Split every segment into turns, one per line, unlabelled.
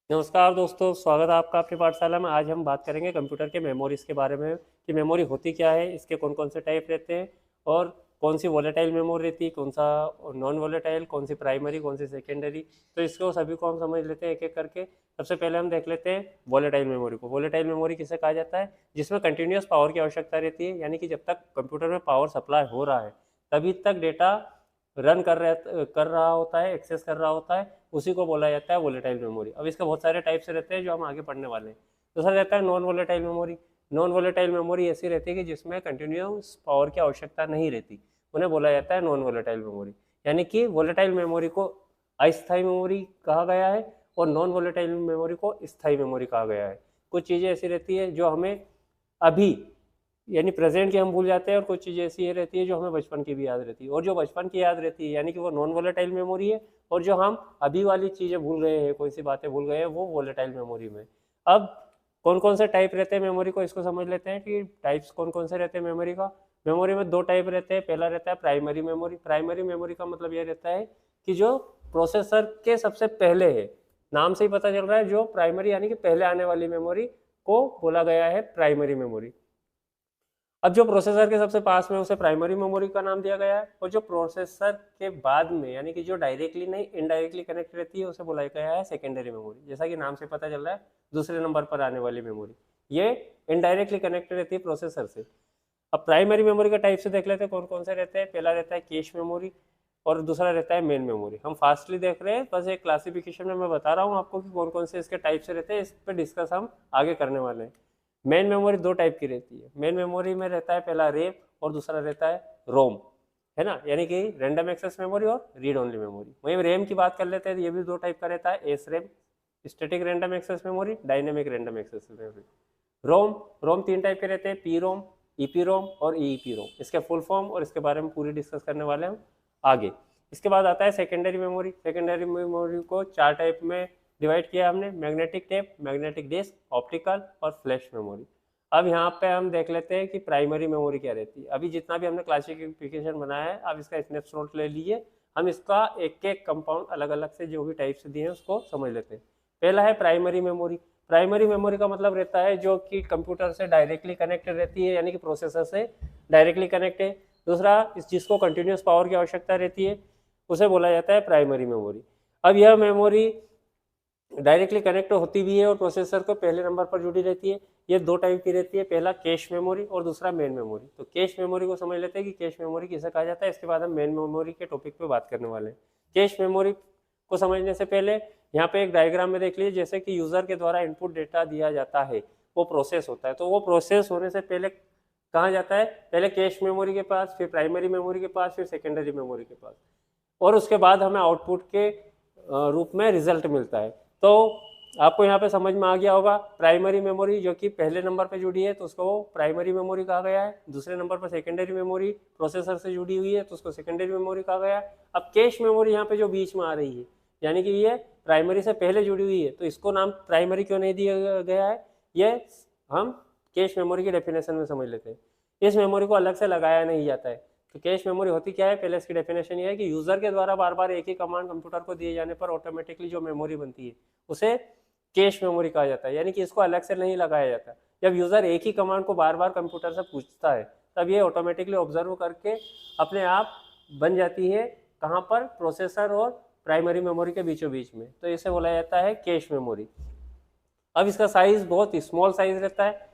नमस्कार दोस्तों, स्वागत है आपका अपनी पाठशाला में। आज हम बात करेंगे कंप्यूटर के मेमोरीज के बारे में कि मेमोरी होती क्या है, इसके कौन कौन से टाइप रहते हैं और कौन सी वोलेटाइल मेमोरी रहती है, कौन सा नॉन वोलेटाइल, कौन सी प्राइमरी, कौन सी सेकेंडरी। तो इसको सभी को हम समझ लेते हैं एक एक करके। सबसे पहले हम देख लेते हैं वोलेटाइल मेमोरी को। वोलेटाइल मेमोरी किसे कहा जाता है? जिसमें कंटिन्यूस पावर की आवश्यकता रहती है, यानी कि जब तक कंप्यूटर में पावर सप्लाई हो रहा है तभी तक डेटा रन कर रहा होता है, एक्सेस कर रहा होता है, उसी को बोला जाता है वोलेटाइल मेमोरी। अब इसके बहुत सारे टाइप्स रहते हैं जो हम आगे पढ़ने वाले हैं। दूसरा रहता है non volatile memory. Non volatile memory ऐसी रहती है कि जिसमें कंटिन्यूस पावर की आवश्यकता नहीं रहती, उन्हें बोला जाता है नॉन वोलेटाइल मेमोरी। यानी कि वोलेटाइल मेमोरी को अस्थायी मेमोरी कहा गया है और नॉन वोलेटाइल मेमोरी को स्थायी मेमोरी कहा गया है। कुछ चीज़ें ऐसी रहती है जो हमें अभी यानी प्रेजेंट की हम भूल जाते हैं, और कुछ चीज़ें ऐसी रहती है जो हमें बचपन की भी याद रहती है। और जो बचपन की याद रहती है यानी कि वो नॉन वोलेटाइल मेमोरी है, और जो हम अभी वाली चीज़ें भूल गए हैं, कोई सी बातें भूल गए हैं, वो वोलेटाइल मेमोरी में। अब कौन कौन से टाइप रहते हैं मेमोरी को, इसको समझ लेते हैं कि टाइप्स कौन कौन से रहते हैं मेमोरी का। मेमोरी में दो टाइप रहते हैं। पहला रहता है प्राइमरी मेमोरी। प्राइमरी मेमोरी का मतलब ये रहता है कि जो प्रोसेसर के सबसे पहले है, नाम से ही पता चल रहा है, जो प्राइमरी यानी कि पहले आने वाली मेमोरी को बोला गया है प्राइमरी मेमोरी। अब जो प्रोसेसर के सबसे पास में उसे प्राइमरी मेमोरी का नाम दिया गया है, और जो प्रोसेसर के बाद में यानी कि जो डायरेक्टली नहीं इनडायरेक्टली कनेक्ट रहती है उसे बोला गया है सेकेंडरी मेमोरी। जैसा कि नाम से पता चल रहा है, दूसरे नंबर पर आने वाली मेमोरी ये इनडायरेक्टली कनेक्ट रहती है प्रोसेसर से। अब प्राइमरी मेमोरी का टाइप से देख लेते हैं कौन कौन से रहते हैं। पहला रहता है कैश मेमोरी और दूसरा रहता है मेन मेमोरी। हम फास्टली देख रहे हैं, बस एक क्लासिफिकेशन में मैं बता रहा हूँ आपको कि कौन कौन से इसके टाइप से रहते हैं। इस पर डिस्कस हम आगे करने वाले हैं। मेन मेमोरी दो टाइप की रहती है। मेन मेमोरी में रहता है पहला रैम और दूसरा रहता है रोम, है ना, यानी कि रैंडम एक्सेस मेमोरी और रीड ओनली मेमोरी। वहीं रैम की बात कर लेते हैं, ये भी दो टाइप का रहता है, S RAM static random access memory, dynamic random access memory. ROM ROM तीन टाइप के रहते हैं, पी रोम, ईपी रोम और ईईपी रोम। इसके फुल फॉर्म और इसके बारे में पूरी डिस्कस करने वाले हैं हम आगे। इसके बाद आता है सेकेंडरी मेमोरी। सेकेंडरी मेमोरी को चार टाइप में डिवाइड किया हमने, magnetic tape, magnetic disk, optical और फ्लैश मेमोरी। अब यहाँ पे हम देख लेते हैं कि प्राइमरी मेमोरी क्या रहती है। अभी जितना भी हमने क्लासिफिकेशन बनाया है, अब इसका स्नैपशॉट ले लीजिए। हम इसका एक एक कंपाउंड अलग अलग से जो भी टाइप्स दिए हैं उसको समझ लेते हैं। पहला है प्राइमरी मेमोरी। प्राइमरी मेमोरी का मतलब रहता है जो कि कंप्यूटर से डायरेक्टली कनेक्टेड रहती है, यानी कि प्रोसेसर से डायरेक्टली कनेक्ट है। दूसरा जिसको कंटिन्यूस पावर की आवश्यकता रहती है उसे बोला जाता है प्राइमरी मेमोरी। अब यह मेमोरी डायरेक्टली कनेक्ट होती भी है और प्रोसेसर को पहले नंबर पर जुड़ी रहती है। ये दो टाइप की रहती है, पहला कैश मेमोरी और दूसरा मेन मेमोरी। तो कैश मेमोरी को समझ लेते हैं कि कैश मेमोरी किसे कहा जाता है, इसके बाद हम मेन मेमोरी के टॉपिक पे बात करने वाले हैं। कैश मेमोरी को समझने से पहले यहाँ पे एक डायग्राम में देख लीजिए। जैसे कि यूजर के द्वारा इनपुट डेटा दिया जाता है, वो प्रोसेस होता है, तो वो प्रोसेस होने से पहले कहाँ जाता है? पहले कैश मेमोरी के पास, फिर प्राइमरी मेमोरी के पास, फिर सेकेंडरी मेमोरी के पास, और उसके बाद हमें आउटपुट के रूप में रिजल्ट मिलता है। तो आपको यहाँ पे समझ में आ गया होगा, प्राइमरी मेमोरी जो कि पहले नंबर पे जुड़ी है तो उसको प्राइमरी मेमोरी कहा गया है। दूसरे नंबर पर सेकेंडरी मेमोरी प्रोसेसर से जुड़ी हुई है तो उसको सेकेंडरी मेमोरी कहा गया है। अब कैश मेमोरी यहाँ पे जो बीच में आ रही है, यानी कि ये प्राइमरी से पहले जुड़ी हुई है, तो इसको नाम प्राइमरी क्यों नहीं दिया गया है, ये हम कैश मेमोरी की डेफिनेशन में समझ लेते हैं। इस मेमोरी को अलग से लगाया नहीं जाता है। तो कैश मेमोरी होती क्या है, पहले इसकी डेफिनेशन ये है कि यूजर के द्वारा बार बार एक ही कमांड कंप्यूटर को दिए जाने पर ऑटोमेटिकली जो मेमोरी बनती है उसे कैश मेमोरी कहा जाता है, यानी कि इसको अलग से नहीं लगाया जाता। जब यूजर एक ही कमांड को बार बार कंप्यूटर से पूछता है तब ये ऑटोमेटिकली ऑब्जर्व करके अपने आप बन जाती है, कहाँ पर? प्रोसेसर और प्राइमरी मेमोरी के बीचों बीच में। तो इसे बोला जाता है कैश मेमोरी। अब इसका साइज बहुत स्मॉल साइज रहता है,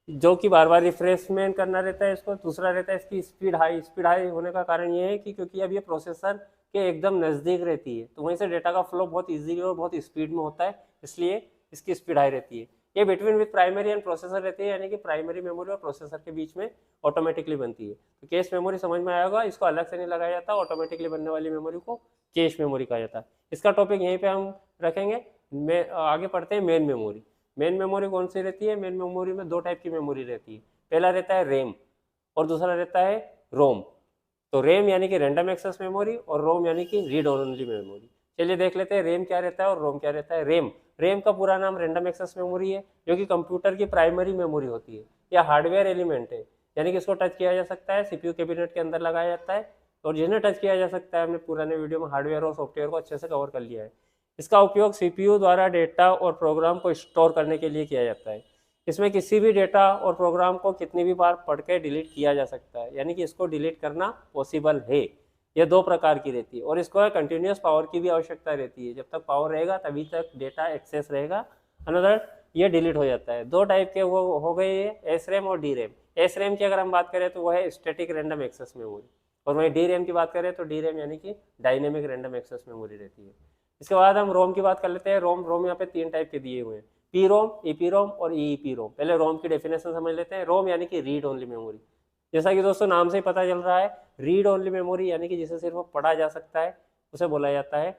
जो कि बार बार रिफ्रेशमेंट करना रहता है इसको। दूसरा रहता है इसकी स्पीड हाई। स्पीड हाई होने का कारण ये है कि क्योंकि अब ये प्रोसेसर के एकदम नज़दीक रहती है, तो वहीं से डेटा का फ्लो बहुत इजीली और बहुत स्पीड में होता है, इसलिए इसकी स्पीड हाई रहती है। ये between with primary and processor रहती है, यानी कि प्राइमरी मेमोरी और प्रोसेसर के बीच में ऑटोमेटिकली बनती है। तो कैश मेमोरी समझ में आया होगा, इसको अलग से नहीं लगाया जाता, ऑटोमेटिकली बनने वाली मेमोरी को कैश मेमोरी कहा जाता है। इसका टॉपिक यहीं पे हम रखेंगे। आगे पढ़ते हैं मेन मेमोरी। मेन मेमोरी कौन सी रहती है? मेन मेमोरी में दो टाइप की मेमोरी रहती है। पहला रहता है रैम और दूसरा रहता है रोम। तो रैम यानी कि रैंडम एक्सेस मेमोरी और रोम यानी कि रीड ओनली मेमोरी। चलिए देख लेते हैं रैम क्या रहता है और रोम क्या रहता है। रैम रैम का पूरा नाम रैंडम एक्सेस मेमोरी है, जो कि कंप्यूटर की प्राइमरी मेमोरी होती है। यह हार्डवेयर एलिमेंट है, यानी कि इसको टच किया जा सकता है, सीपीयू कैबिनेट के अंदर लगाया जाता है, और जिन्हें टच किया जा सकता है, हमने पुराने वीडियो में हार्डवेयर और सॉफ्टवेयर को अच्छे से कवर कर लिया है। इसका उपयोग सीपीयू द्वारा डेटा और प्रोग्राम को स्टोर करने के लिए किया जाता है। इसमें किसी भी डेटा और प्रोग्राम को कितनी भी बार पढ़ के डिलीट किया जा सकता है, यानी कि इसको डिलीट करना पॉसिबल है। ये दो प्रकार की रहती है और इसको कंटिन्यूस पावर की भी आवश्यकता रहती है। जब तक पावर रहेगा तभी तक डेटा एक्सेस रहेगा, अनदर ये डिलीट हो जाता है। दो टाइप के वो हो गए, एस रैम और डी रैम। एस रैम की अगर हम बात करें तो वह है स्टैटिक रैंडम एक्सेस मेमोरी, और वहीं डी रैम की बात करें तो डी रैम यानी कि डायनेमिक रैंडम एक्सेस मेमोरी रहती है। इसके बाद हम रोम की बात कर लेते हैं। रोम यहाँ पे 3 टाइप के दिए हुए हैं, पी रोम, ईपी रोम और ईईपी रोम। पहले रोम की डेफिनेशन समझ लेते हैं। रोम यानी कि रीड ओनली मेमोरी, जैसा कि दोस्तों नाम से ही पता चल रहा है, रीड ओनली मेमोरी यानी कि जिसे सिर्फ पढ़ा जा सकता है उसे बोला जाता है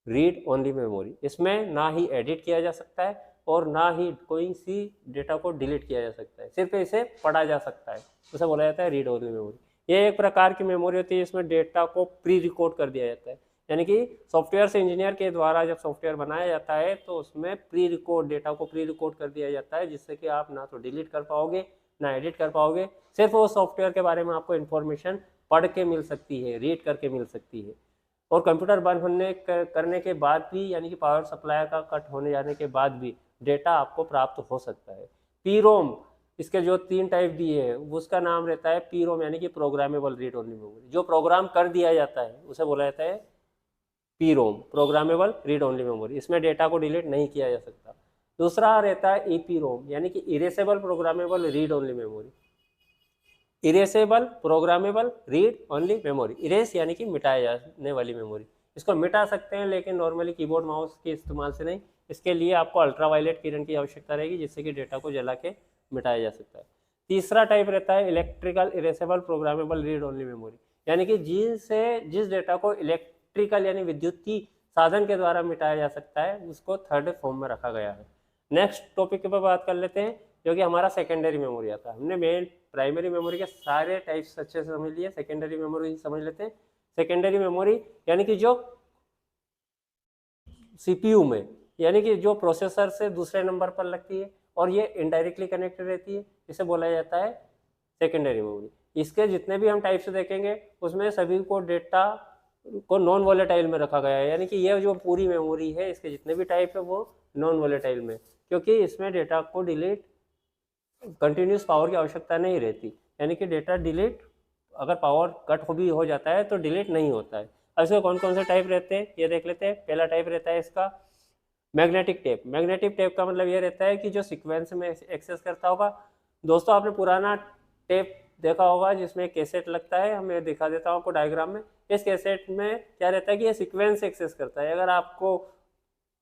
रीड ओनली मेमोरी। इसमें ना ही एडिट किया जा सकता है और ना ही कोई सी डेटा को डिलीट किया जा सकता है, सिर्फ इसे पढ़ा जा सकता है, उसे बोला जाता है रीड ओनली मेमोरी। ये एक प्रकार की मेमोरी होती है जिसमें डेटा को प्री रिकॉर्ड कर दिया जाता है, यानी कि सॉफ्टवेयर से इंजीनियर के द्वारा जब सॉफ्टवेयर बनाया जाता है तो उसमें प्री रिकॉर्ड डेटा को प्री रिकॉर्ड कर दिया जाता है, जिससे कि आप ना तो डिलीट कर पाओगे ना एडिट कर पाओगे, सिर्फ वो सॉफ्टवेयर के बारे में आपको इन्फॉर्मेशन पढ़ के मिल सकती है, रीड करके मिल सकती है। और कंप्यूटर बंद होने करने के बाद भी, यानी कि पावर सप्लाई का कट होने जाने के बाद भी डेटा आपको प्राप्त हो सकता है। पी रोम, इसके जो 3 टाइप दिए हैं उसका नाम रहता है पी रोम, यानी कि प्रोग्रामेबल रीड ओनली मेमोरी। जो प्रोग्राम कर दिया जाता है उसे बोला जाता है P ROM, programmable read only memory. इसमें डेटा को डिलीट नहीं किया जा सकता। दूसरा रहता है ईपी रोम, यानी कि erasable programmable read only memory. Erasable programmable read only memory, erase यानी कि मिटाया जाने वाली मेमोरी। इसको मिटा सकते हैं लेकिन नॉर्मली कीबोर्ड माउस के इस्तेमाल से नहीं, इसके लिए आपको अल्ट्रावायलेट किरण की आवश्यकता रहेगी जिससे कि डेटा को जला के मिटाया जा सकता है। तीसरा टाइप रहता है electrical erasable programmable read only memory, यानी कि जिस डेटा को इलेक्ट्रिकल यानी विद्युतीय साधन के द्वारा मिटाया जा सकता है उसको थर्ड फॉर्म में रखा गया है। नेक्स्ट टॉपिक पर बात कर लेते हैं जो कि हमारा सेकेंडरी मेमोरी आता है। हमने मेन प्राइमरी मेमोरी के सारे टाइप्स अच्छे से समझ लिए, सेकेंडरी मेमोरी समझ लेते हैं। सेकेंडरी मेमोरी यानी कि जो सीपीयू में, यानी कि जो प्रोसेसर से दूसरे नंबर पर लगती है और ये इनडायरेक्टली कनेक्टेड रहती है, इसे बोला जाता है सेकेंडरी मेमोरी। इसके जितने भी हम टाइप्स देखेंगे उसमें सभी को डेटा को नॉन वॉलेटाइल में रखा गया है, यानी कि ये जो पूरी मेमोरी है इसके जितने भी टाइप है वो नॉन वॉलेटाइल में, क्योंकि इसमें डेटा को डिलीट कंटिन्यूस पावर की आवश्यकता नहीं रहती, यानी कि डेटा डिलीट अगर पावर कट भी हो जाता है तो डिलीट नहीं होता है। अब इसके कौन कौन से टाइप रहते हैं ये देख लेते हैं। पहला टाइप रहता है इसका मैग्नेटिक टेप। मैग्नेटिक टेप का मतलब ये रहता है कि जो सीक्वेंस में एक्सेस करता होगा। दोस्तों आपने पुराना टेप देखा होगा जिसमें कैसेट लगता है, हमें दिखा देता हूँ आपको डायग्राम में। इस कैसेट में क्या रहता है कि ये सीक्वेंस एक्सेस करता है। अगर आपको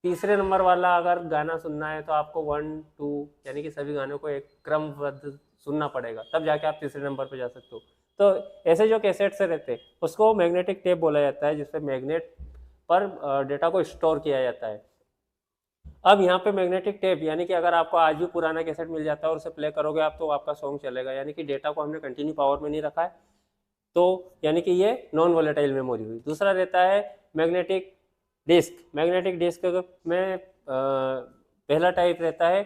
तीसरे नंबर वाला अगर गाना सुनना है तो आपको 1 2 यानी कि सभी गानों को एक क्रमबद्ध सुनना पड़ेगा, तब जाके आप तीसरे नंबर पर जा सकते हो। तो ऐसे जो कैसेट से रहते हैं उसको मैग्नेटिक टेप बोला जाता है, जिसपे मैग्नेट पर डेटा को स्टोर किया जाता है। अब यहाँ पे मैग्नेटिक टेप यानी कि अगर आपको आज भी पुराना कैसेट मिल जाता है और उसे प्ले करोगे आप तो आपका सॉन्ग चलेगा, यानी कि डेटा को हमने कंटिन्यू पावर में नहीं रखा है, तो यानी कि ये नॉन वोलेटाइल मेमोरी हुई। दूसरा रहता है मैग्नेटिक डिस्क। मैग्नेटिक डिस्क में पहला टाइप रहता है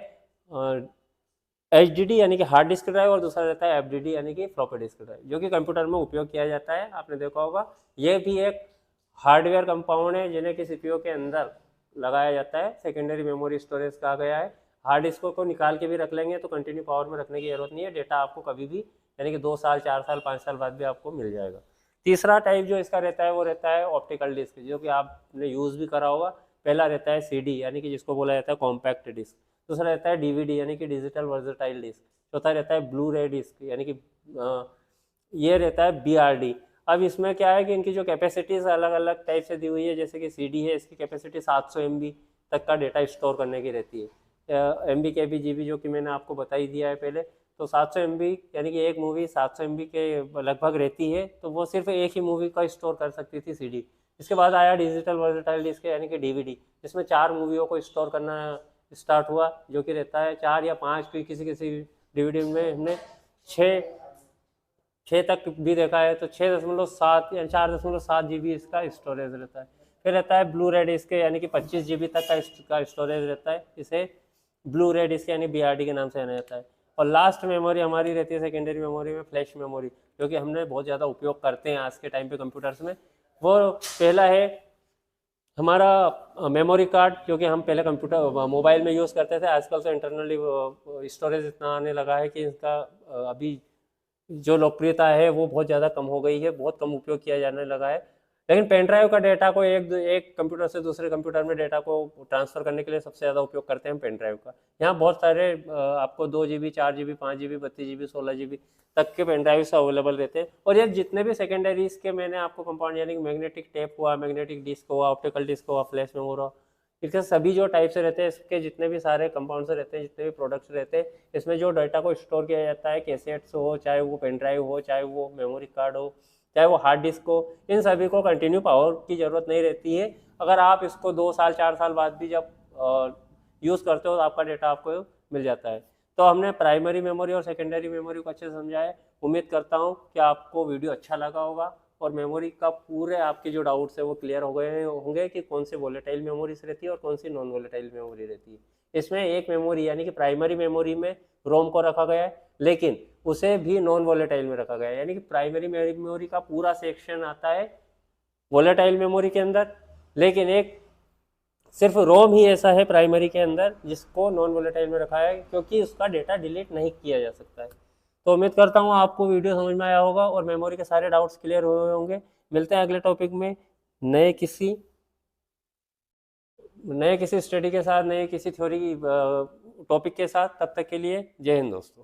HDD यानी कि हार्ड डिस्क ड्राइव, और दूसरा रहता है FDD यानी कि फ्लॉपी डिस्क ड्राइव, जो कि कंप्यूटर में उपयोग किया जाता है। आपने देखा होगा ये भी एक हार्डवेयर कंपाउंड है जिन्हें कि CPU के अंदर लगाया जाता है। सेकेंडरी मेमोरी स्टोरेज कहा गया है। हार्ड डिस्क को निकाल के भी रख लेंगे तो कंटिन्यू पावर में रखने की जरूरत नहीं है, डेटा आपको कभी भी यानी कि 2 साल 4 साल 5 साल बाद भी आपको मिल जाएगा। तीसरा टाइप जो इसका रहता है वो रहता है ऑप्टिकल डिस्क, जो कि आपने यूज़ भी करा होगा। पहला रहता है CD यानी कि जिसको बोला जाता है कॉम्पैक्ट डिस्क। दूसरा रहता है DVD यानी कि डिजिटल वर्सेटाइल डिस्क। चौथा रहता है ब्लू रे डिस्क यानी कि ये रहता है BRD। अब इसमें क्या है कि इनकी जो कैपेसिटीज अलग अलग टाइप से दी हुई है, जैसे कि CD है इसकी कैपेसिटी 700 MB तक का डेटा स्टोर करने की रहती है। MB KB GB जो कि मैंने आपको बता ही दिया है पहले। तो 700 MB यानी कि एक मूवी 700 MB के लगभग रहती है, तो वो सिर्फ एक ही मूवी का स्टोर कर सकती थी CD। इसके बाद आया डिजिटल वर्सेटाइल डिस्क यानी कि DVD, जिसमें 4 मूवियों को स्टोर करना स्टार्ट हुआ, जो कि रहता है 4 या 5 की किसी किसी DVD में हमने 6 तक भी देखा है, तो 6.7 या 4.7 GB इसका स्टोरेज रहता है। फिर रहता है ब्लू रे डिस्क यानी कि 25 GB तक का स्टोरेज रहता है, इसे ब्लू रे डिस्क यानी BRD के नाम से जाना जाता है। और लास्ट मेमोरी हमारी रहती है सेकेंडरी मेमोरी में फ्लैश मेमोरी, जो कि हमने बहुत ज़्यादा उपयोग करते हैं आज के टाइम पे कंप्यूटर्स में। वो पहला है हमारा मेमोरी कार्ड, क्योंकि हम पहले कंप्यूटर मोबाइल में यूज़ करते थे, आजकल तो इंटरनली स्टोरेज इतना आने लगा है कि इसका अभी जो लोकप्रियता है वो बहुत ज़्यादा कम हो गई है, बहुत कम उपयोग किया जाने लगा है। लेकिन पेन ड्राइव का डेटा को एक कंप्यूटर से दूसरे कंप्यूटर में डेटा को ट्रांसफ़र करने के लिए सबसे ज़्यादा उपयोग करते हैं पेन ड्राइव का। यहाँ बहुत सारे आपको 2 GB, 4 GB, 5 GB, 32 GB, 16 GB तक के पेन ड्राइव्स अवेलेबल रहते हैं। और ये जितने भी सेकेंडरी इसके मैंने आपको कंपाउंड यानी कि मैग्नेटिक टेप हुआ, मैग्नेटिक डिस्क हुआ, ऑप्टिकल डिस्क हुआ, फ्लैश मेमोरी हुआ, इसके सभी जो टाइप से रहते हैं, इसके जितने भी सारे कंपाउंड्स रहते हैं, जितने भी प्रोडक्ट्स रहते हैं, इसमें जो डाटा को स्टोर किया जाता है, कैसेट्स हो, चाहे वो पेन ड्राइव हो, चाहे वो मेमोरी कार्ड हो, चाहे वो हार्ड डिस्क हो, इन सभी को कंटिन्यू पावर की ज़रूरत नहीं रहती है। अगर आप इसको 2 साल 4 साल बाद भी जब यूज़ करते हो तो आपका डेटा आपको मिल जाता है। तो हमने प्राइमरी मेमोरी और सेकेंडरी मेमोरी को अच्छे से समझा है। उम्मीद करता हूँ कि आपको वीडियो अच्छा लगा होगा और मेमोरी का पूरे आपके जो डाउट्स है वो क्लियर हो गए होंगे कि कौन सी वोलेटाइल मेमोरीज रहती है और कौन सी नॉन वोलेटाइल मेमोरी रहती है। इसमें एक मेमोरी यानी कि प्राइमरी मेमोरी में रोम को रखा गया है, लेकिन उसे भी नॉन वोलेटाइल में रखा गया है, यानी कि प्राइमरी मेमोरी का पूरा सेक्शन आता है वोलेटाइल मेमोरी के अंदर, लेकिन एक सिर्फ रोम ही ऐसा है प्राइमरी के अंदर जिसको नॉन वोलेटाइल में रखा है, क्योंकि उसका डेटा डिलीट नहीं किया जा सकता है। तो उम्मीद करता हूँ आपको वीडियो समझ में आया होगा और मेमोरी के सारे डाउट्स क्लियर हुए होंगे। मिलते हैं अगले टॉपिक में नए किसी स्टडी के साथ, नए किसी थ्योरी टॉपिक के साथ। तब तक के लिए जय हिंद दोस्तों।